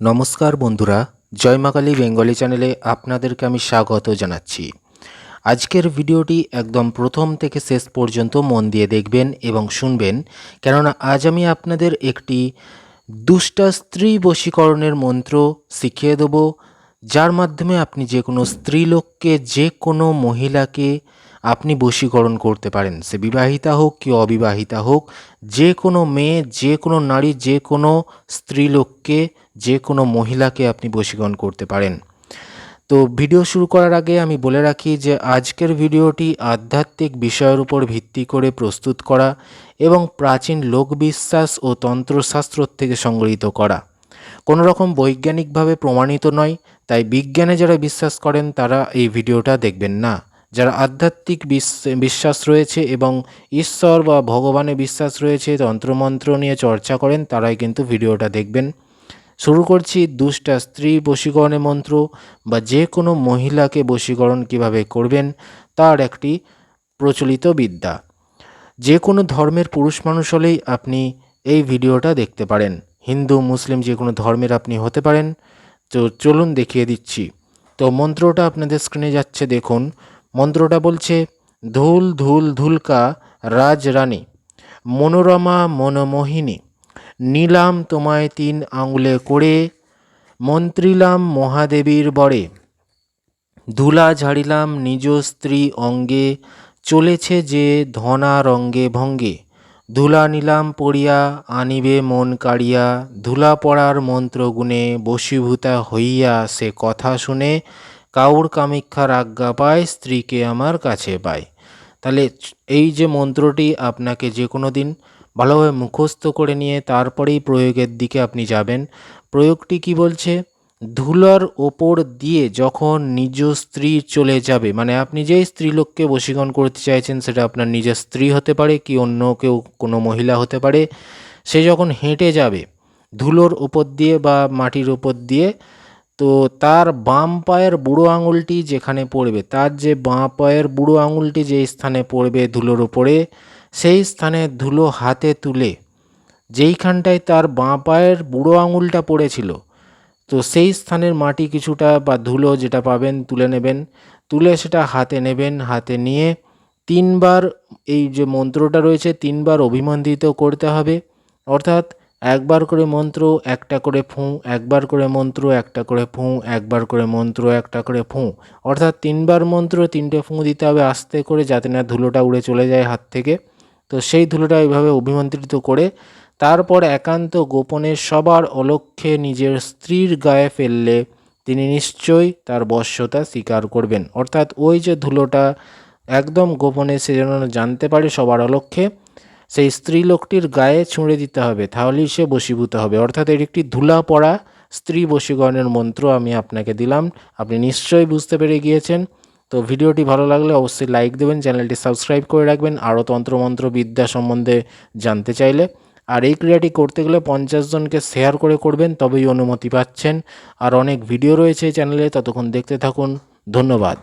নমস্কার বন্ধুরা, জয় মা কালী বেঙ্গলি চ্যানেলে আপনাদেরকে আমি স্বাগত জানাচ্ছি। আজকের ভিডিওটি একদম প্রথম থেকে শেষ পর্যন্ত মন দিয়ে দেখবেন এবং শুনবেন, কেননা আজ আমি আপনাদের একটি দুষ্টা স্ত্রী বশীকরণের মন্ত্র শিখিয়ে দেব, যার মাধ্যমে আপনি যে কোনো স্ত্রীলোককে, যে কোনো মহিলাকে আপনি বশীকরণ করতে পারেন। সে বিবাহিতা হোক কি অবিবাহিতা হোক, যে কোনো মেয়ে, যে কোনো নারী, যে কোনো স্ত্রীলোককে, যে কোনো মহিলাকে আপনি বশীকরণ করতে পারেন। তো ভিডিও শুরু করার আগে আমি বলে রাখি যে আজকের ভিডিওটি আধ্যাত্মিক বিষয়ের উপর ভিত্তি করে প্রস্তুত করা এবং প্রাচীন লোকবিশ্বাস ও তন্ত্রশাস্ত্র থেকে সংগৃহীত করা। কোনো রকম বৈজ্ঞানিকভাবে প্রমাণিত নয়, তাই বিজ্ঞানে যারা বিশ্বাস করেন তারা এই ভিডিওটা দেখবেন না। যারা আধ্যাত্মিক বিশ্বাস রয়েছে এবং ঈশ্বর বা ভগবানে বিশ্বাস রয়েছে, তন্ত্রমন্ত্র নিয়ে চর্চা করেন, তারাই কিন্তু ভিডিওটা দেখবেন। শুরু করছি দুষ্টা স্ত্রী বশীকরণের মন্ত্র বা যে কোনো মহিলাকে বশীকরণ কিভাবে করবেন তার একটি প্রচলিত বিদ্যা। যে কোনো ধর্মের পুরুষ মানুষ হলেই আপনি এই ভিডিওটা দেখতে পারেন। হিন্দু মুসলিম যে কোনো ধর্মের আপনি হতে পারেন। তো চলুন দেখিয়ে দিচ্ছি। তো মন্ত্রটা আপনাদের স্ক্রিনে যাচ্ছে, দেখুন। মন্ত্রটা বলছে, ধুল ধুল ধুলকা রাজরানী, মনোরমা মনমোহিনী, নিলাম তোমায় 3 আঙুলে করে, মন্ত্রিলাম মহাদেবীর বরে, ধুলা ঝাড়িলাম নিজ স্ত্রী অঙ্গে, চলেছে যে ধনা রঙ্গে ভঙ্গে, ধুলা নিলাম পড়িয়া আনিবে মন কাড়িয়া, ধুলা পড়ার মন্ত্রগুণে বশীভূতা হইয়া সে কথা শুনে, কাউর কামাক্ষার আজ্ঞা পায়, স্ত্রীকে আমার কাছে পায়। তাহলে এই যে মন্ত্রটি আপনাকে যে কোনো দিন ভালোভাবে মুখস্থ করে নিয়ে তারপরেই প্রয়োগের দিকে আপনি যাবেন। প্রয়োগটি কি বলছে, ধুলার ওপর দিয়ে যখন নিজ স্ত্রী চলে যাবে, মানে আপনি যেই স্ত্রীলোককে বশীকরণ করতে চাইছেন সেটা আপনার নিজের স্ত্রী হতে পারে কি অন্য কেউ, কোনো মহিলা হতে পারে, সে যখন হেঁটে যাবে ধুলোর ওপর দিয়ে বা মাটির ওপর দিয়ে, তো তার বাম পায়ের বুড়ো আঙুলটি যেখানে পড়বে, তার যে বাঁ পায়ের বুড়ো আঙুলটি যে স্থানে পড়বে ধুলোর ওপরে, সেই স্থানে ধুলো হাতে তুলে, যেইখানটায় তার বাঁ পায়ের বুড়ো আঙুলটা পড়েছিল, তো সেই স্থানের মাটি কিছুটা বা ধুলো যেটা পাবেন তুলে নেবেন। তুলে সেটা হাতে নেবেন। হাতে নিয়ে 3বার এই যে মন্ত্রটা রয়েছে 3বার অভিমন্ত্রিত করতে হবে। অর্থাৎ একবার করে মন্ত্র, একটা করে ফুঁ, একবার করে মন্ত্র, একটা করে ফুঁ, একবার করে মন্ত্র, একটা করে ফুঁ। অর্থাৎ 3বার মন্ত্র, 3টে ফুঁ দিতে হবে আস্তে করে, যাতে না ধুলোটা উড়ে চলে যায় হাত থেকে। তো সেই ধুলোটা এইভাবে অভিমন্ত্রিত করে তারপর একান্ত গোপনে সবার অলক্ষ্যে নিজের স্ত্রীর গায়ে ফেললে তিনি নিশ্চয়ই তার বশ্যতা স্বীকার করবেন। অর্থাৎ ওই যে ধুলোটা একদম গোপনে, সে যেন জানতে পারে সবার অলক্ষ্যে, সেই স্ত্রীলোকটির গায়ে ছুঁড়ে দিতে হবে, তাহলেই সে বশীভূত হবে। অর্থাৎ এর একটি ধুলা পড়া স্ত্রী বশীকরণের মন্ত্র আমি আপনাকে দিলাম। আপনি নিশ্চয়ই বুঝতে পেরে গিয়েছেন। তো ভিডিওটি ভালো লাগলে অবশ্যই লাইক দেবেন, চ্যানেলটি সাবস্ক্রাইব করে রাখবেন আরও তন্ত্রমন্ত্র বিদ্যা সম্বন্ধে জানতে চাইলে। আর এই ক্রিয়াটি করতে গেলে 50 জনকে শেয়ার করে করবেন, তবেই অনুমতি পাচ্ছেন। আর অনেক ভিডিও রয়েছে এই চ্যানেলে, ততক্ষণ দেখতে থাকুন। ধন্যবাদ।